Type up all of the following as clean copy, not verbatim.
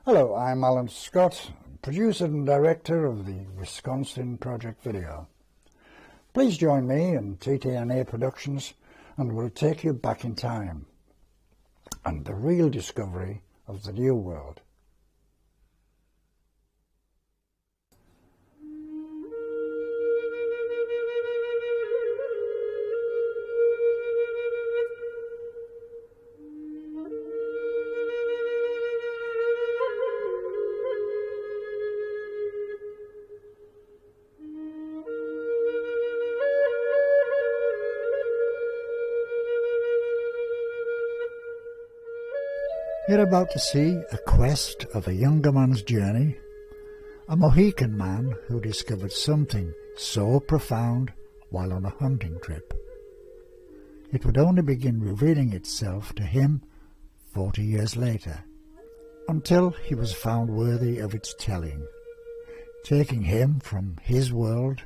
Hello, I'm Alan Scott, producer and director of the Wisconsin Project Video. Please join me and TTNA Productions and we'll take you back in time and the real discovery of the New World. You're about to see a quest of a younger man's journey, a Mohican man who discovered something so profound while on a hunting trip. It would only begin revealing itself to him 40 years later, until he was found worthy of its telling, taking him from his world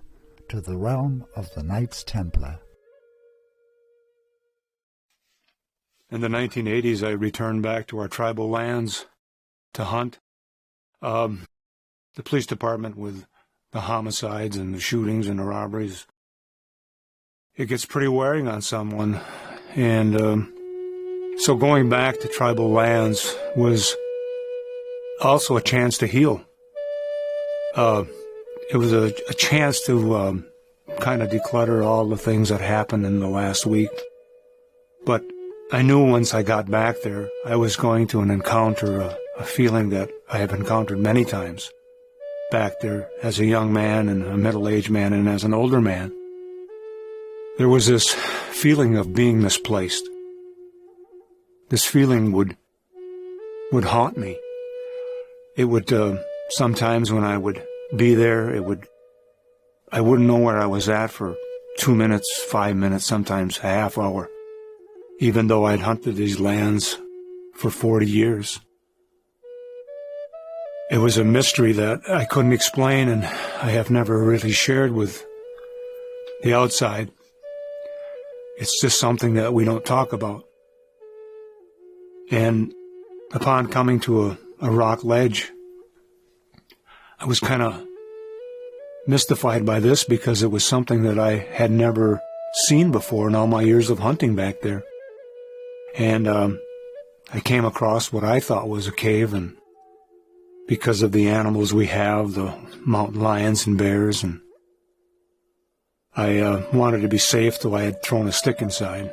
to the realm of the Knights Templar. In the 1980s, I returned back to our tribal lands to hunt. The police department, with the homicides and the shootings and the robberies, it gets pretty wearing on someone. And so going back to tribal lands was also a chance to heal. It was a chance to kind of declutter all the things that happened in the last week. But I knew once I got back there, I was going to encounter a feeling that I have encountered many times back there as a young man and a middle-aged man and as an older man. There was this feeling of being misplaced. This feeling would haunt me. It would, sometimes when I would be there, I wouldn't know where I was at for 2 minutes, 5 minutes, sometimes a half hour, even though I'd hunted these lands for 40 years. It was a mystery that I couldn't explain, and I have never really shared with the outside. It's just something that we don't talk about. And upon coming to a rock ledge, I was kind of mystified by this because it was something that I had never seen before in all my years of hunting back there. And I came across what I thought was a cave, and because of the animals we have, the mountain lions and bears, and I wanted to be safe, so I had thrown a stick inside.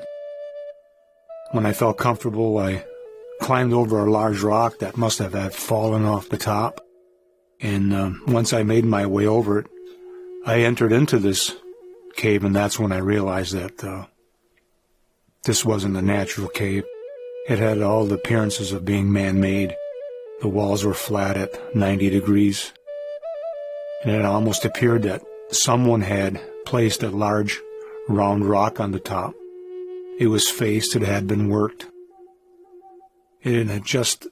When I felt comfortable, I climbed over a large rock that must have had fallen off the top. And once I made my way over it, I entered into this cave, and that's when I realized that this wasn't a natural cave. It had all the appearances of being man-made. The walls were flat at 90 degrees. And it almost appeared that someone had placed a large round rock on the top. It was faced, it had been worked. It had just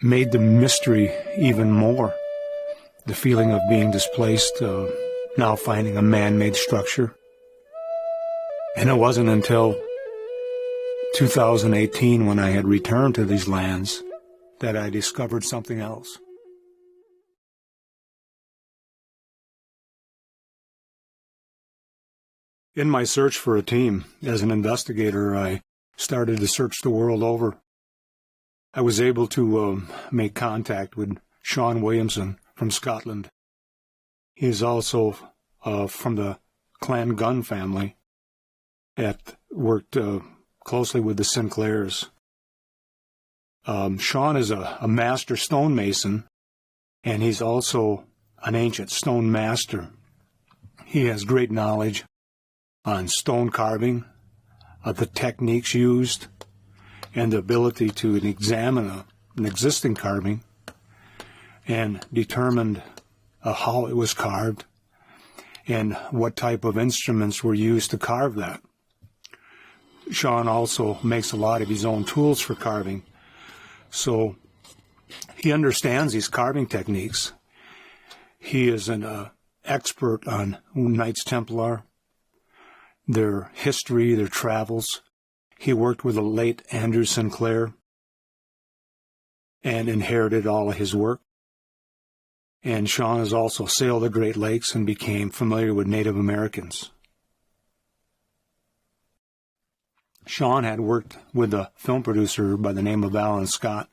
made the mystery even more. The feeling of being displaced, now finding a man-made structure. And it wasn't until 2018, when I had returned to these lands, that I discovered something else. In my search for a team, as an investigator, I started to search the world over. I was able to make contact with Sean Williamson from Scotland. He is also from the Clan Gunn family that worked closely with the Sinclairs. Sean is a master stonemason, and he's also an ancient stone master. He has great knowledge on stone carving, of the techniques used, and the ability to examine an existing carving and determine how it was carved and what type of instruments were used to carve that. Sean also makes a lot of his own tools for carving, so he understands these carving techniques. He is an expert on Knights Templar, their history, their travels. He worked with the late Andrew Sinclair. and inherited all of his work. And Sean has also sailed the Great Lakes and became familiar with Native Americans. Sean had worked with a film producer by the name of Alan Scott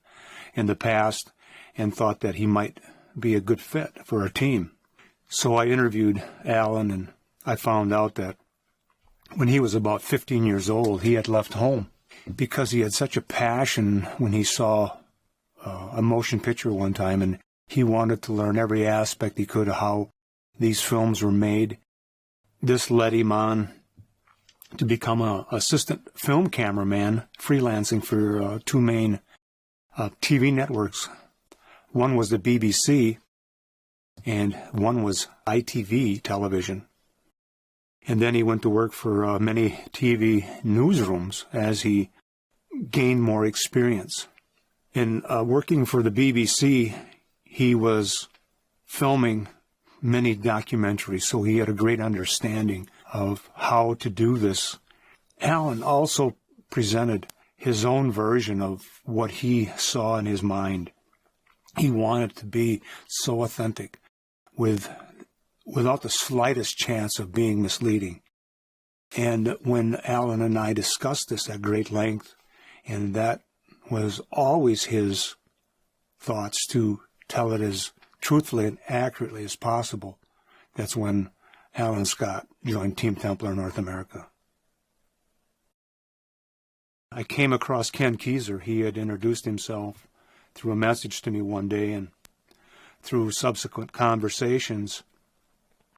in the past and thought that he might be a good fit for our team. So I interviewed Alan, and I found out that when he was about 15 years old, he had left home because he had such a passion when he saw a motion picture one time, and he wanted to learn every aspect he could of how these films were made. This led him on to become an assistant film cameraman, freelancing for two main TV networks. One was the BBC, and one was ITV television. And then he went to work for many TV newsrooms as he gained more experience. In working for the BBC, he was filming many documentaries, so he had a great understanding of how to do this. Alan also presented his own version of what he saw in his mind. He wanted to be so authentic, without the slightest chance of being misleading. And when Alan and I discussed this at great length, and that was always his thoughts, to tell it as truthfully and accurately as possible, that's when Alan Scott joined Team Templar North America. I came across Ken Keyser. He had introduced himself through a message to me one day, and through subsequent conversations,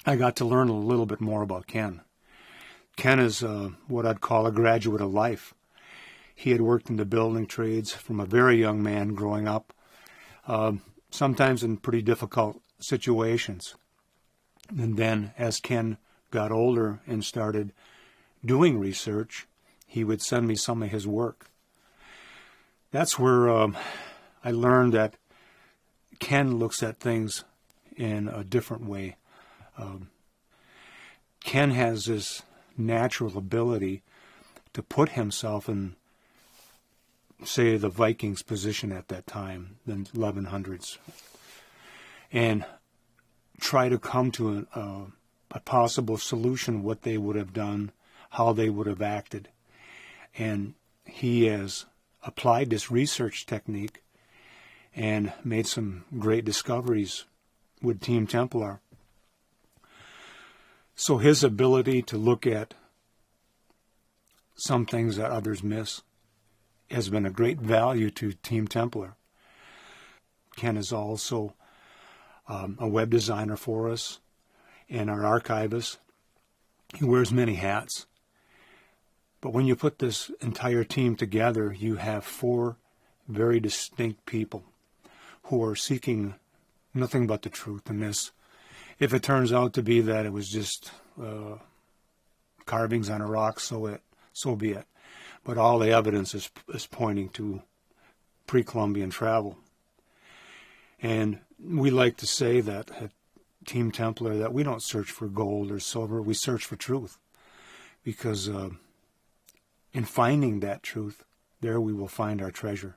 I got to learn a little bit more about Ken. Ken is what I'd call a graduate of life. He had worked in the building trades from a very young man growing up, sometimes in pretty difficult situations. And then as Ken got older and started doing research, he would send me some of his work. That's where I learned that Ken looks at things in a different way. Ken has this natural ability to put himself in, say, the Vikings' position at that time, the 1100s, and try to come to a possible solution, what they would have done, how they would have acted. And he has applied this research technique and made some great discoveries with Team Templar. So his ability to look at some things that others miss has been a great value to Team Templar. Ken is also a web designer for us and our archivist. He wears many hats. But when you put this entire team together, you have four very distinct people who are seeking nothing but the truth in this. If it turns out to be that it was just carvings on a rock, so be it. But all the evidence is pointing to pre-Columbian travel. And we like to say that at Team Templar that we don't search for gold or silver, we search for truth. Because in finding that truth, there we will find our treasure.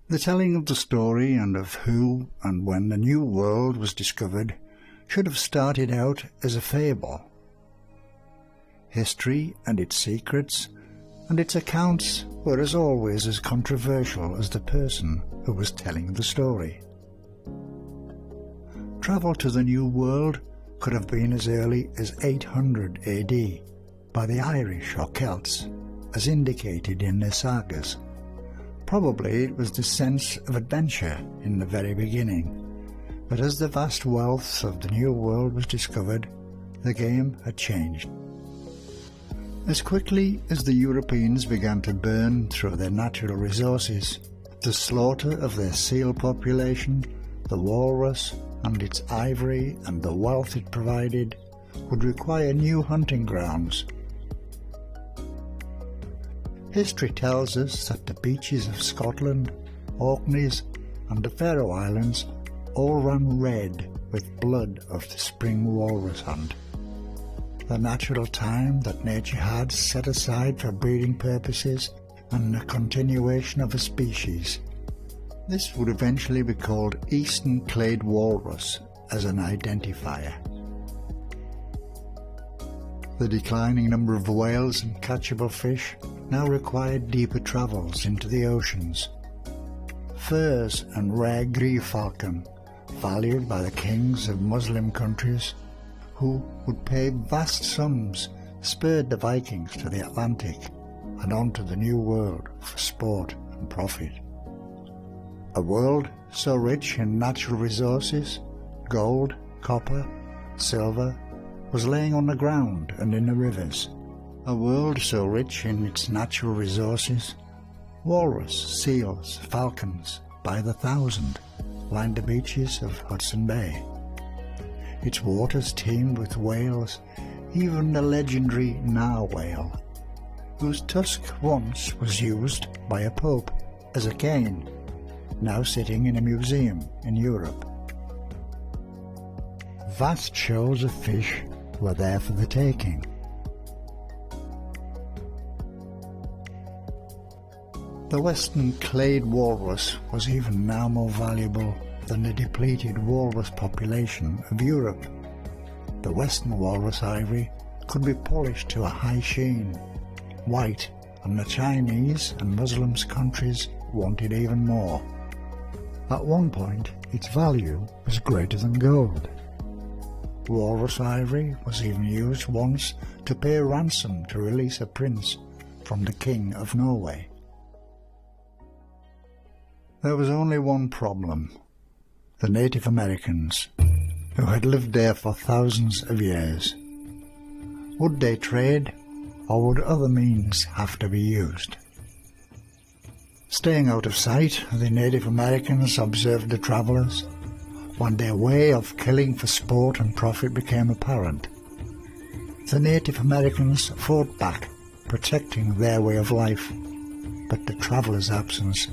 The telling of the story and of who and when the New World was discovered should have started out as a fable. History and its secrets and its accounts were as always as controversial as the person who was telling the story. Travel to the New World could have been as early as 800 AD by the Irish or Celts, as indicated in their sagas. Probably it was the sense of adventure in the very beginning, but as the vast wealth of the New World was discovered, the game had changed. As quickly as the Europeans began to burn through their natural resources, the slaughter of their seal population, the walrus and its ivory and the wealth it provided would require new hunting grounds. History tells us that the beaches of Scotland, Orkneys and the Faroe Islands all ran red with blood of the spring walrus hunt. The natural time that nature had set aside for breeding purposes and the continuation of a species. This would eventually be called Eastern Clade Walrus as an identifier. The declining number of whales and catchable fish now required deeper travels into the oceans. Furs and rare gerfalcon, valued by the kings of Muslim countries, who would pay vast sums, spurred the Vikings to the Atlantic and onto the New World for sport and profit. A world so rich in natural resources, gold, copper, silver, was laying on the ground and in the rivers. A world so rich in its natural resources, walrus, seals, falcons, by the thousand, lined the beaches of Hudson Bay. Its waters teemed with whales, even the legendary narwhale, whose tusk once was used by a pope as a cane, now sitting in a museum in Europe. Vast shoals of fish were there for the taking. The western clade walrus was even now more valuable than the depleted walrus population of Europe. The western walrus ivory could be polished to a high sheen, white, and the Chinese and Muslim countries wanted even more. At one point, its value was greater than gold. Walrus ivory was even used once to pay ransom to release a prince from the King of Norway. There was only one problem: the Native Americans, who had lived there for thousands of years. Would they trade, or would other means have to be used? Staying out of sight, the Native Americans observed the travellers, when their way of killing for sport and profit became apparent. The Native Americans fought back, protecting their way of life, but the travellers' absence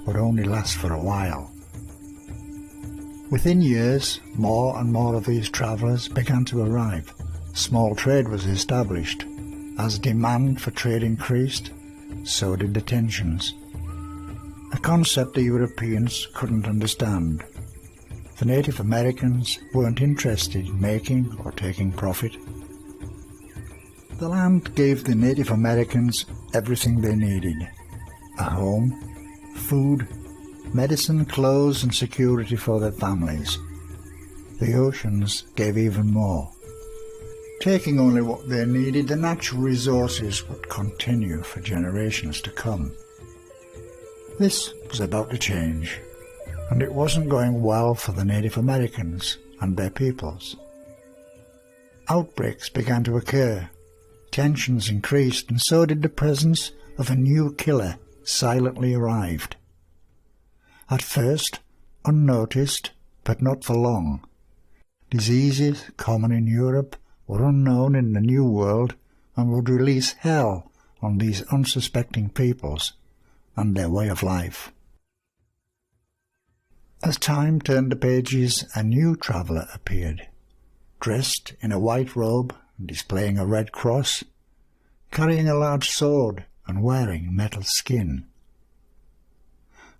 would only last for a while. Within years, more and more of these travellers began to arrive. Small trade was established. As demand for trade increased, so did the tensions. A concept the Europeans couldn't understand. The Native Americans weren't interested in making or taking profit. The land gave the Native Americans everything they needed: a home, food, medicine, clothes and security for their families. The oceans gave even more. Taking only what they needed, the natural resources would continue for generations to come. This was about to change, and it wasn't going well for the Native Americans and their peoples. Outbreaks began to occur, tensions increased, and so did the presence of a new killer silently arrived. At first, unnoticed, but not for long. Diseases common in Europe were unknown in the New World and would release hell on these unsuspecting peoples and their way of life. As time turned the pages, a new traveller appeared, dressed in a white robe and displaying a red cross, carrying a large sword and wearing metal skin.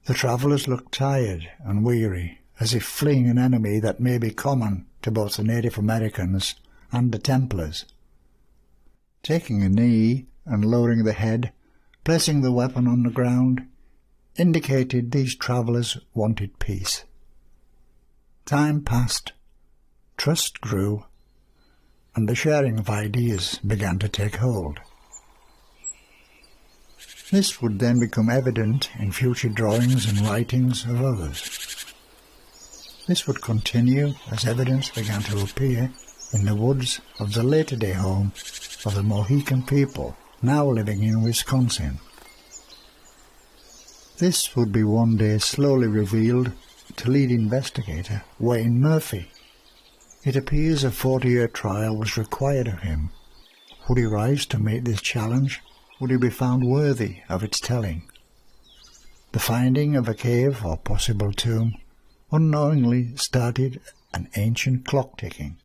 The travellers looked tired and weary, as if fleeing an enemy that may be common to both the Native Americans and the Templars. Taking a knee and lowering the head, Placing the weapon on the ground indicated these travellers wanted peace. Time passed, trust grew, and the sharing of ideas began to take hold. This would then become evident in future drawings and writings of others. This would continue as evidence began to appear in the woods of the later-day home of the Mohican people now living in Wisconsin. This would be one day slowly revealed to lead investigator Wayne Murphy. It appears a 40-year trial was required of him. Would he rise to meet this challenge? Would he be found worthy of its telling? The finding of a cave or possible tomb unknowingly started an ancient clock ticking.